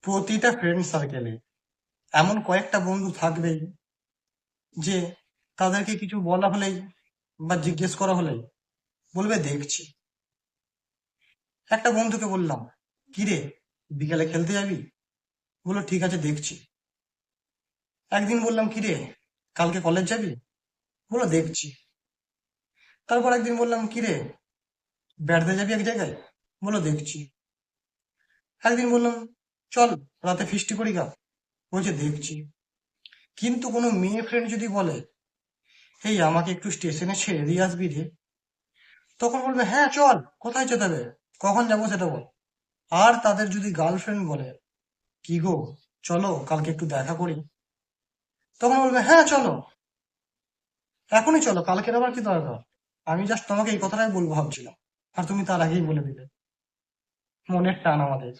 প্রতিটা ফ্রেন্ড সার্কেলে এমন কয়েকটা বন্ধু থাকবেই যে তাদেরকে কিছু বলা হলেই বা জিজ্ঞেস করা হলেই বলবে দেখছি। একটা বন্ধুকে বললাম, কি রে, বিকালে খেলতে যাবি? বললো ঠিক আছে, দেখছি। একদিন বললাম, কি রে, কালকে কলেজ যাবি? বললো দেখছি। তারপর একদিন বললাম, কি রে, বেড়াতে যাবি এক জায়গায়? বললো দেখছি। একদিন বললাম, চল রাতে ফিস্টি করি গা। বলছে দেখছি। কিন্তু কোনো মেয়ে ফ্রেন্ড যদি বলে, এই আমাকে একটু স্টেশনে ছেড়ে দিয়ে আসবি রে, তখন বলবে হ্যাঁ চল। কোথায় যেতে হবে, কখন যাবো সেটা বল। আর তাদের যদি গার্লফ্রেন্ড বলে, কি গো, চলো কালকে একটু দেখা করি, তখন বলবে হ্যাঁ চলো, এখনই চলো, কালকের আবার কি দরকার। আমি জাস্ট তোমাকে এই কথাটাই বলবো ভাবছিলাম, আর তুমি তার আগেই বলে দিলে। মনের টান আমাদের।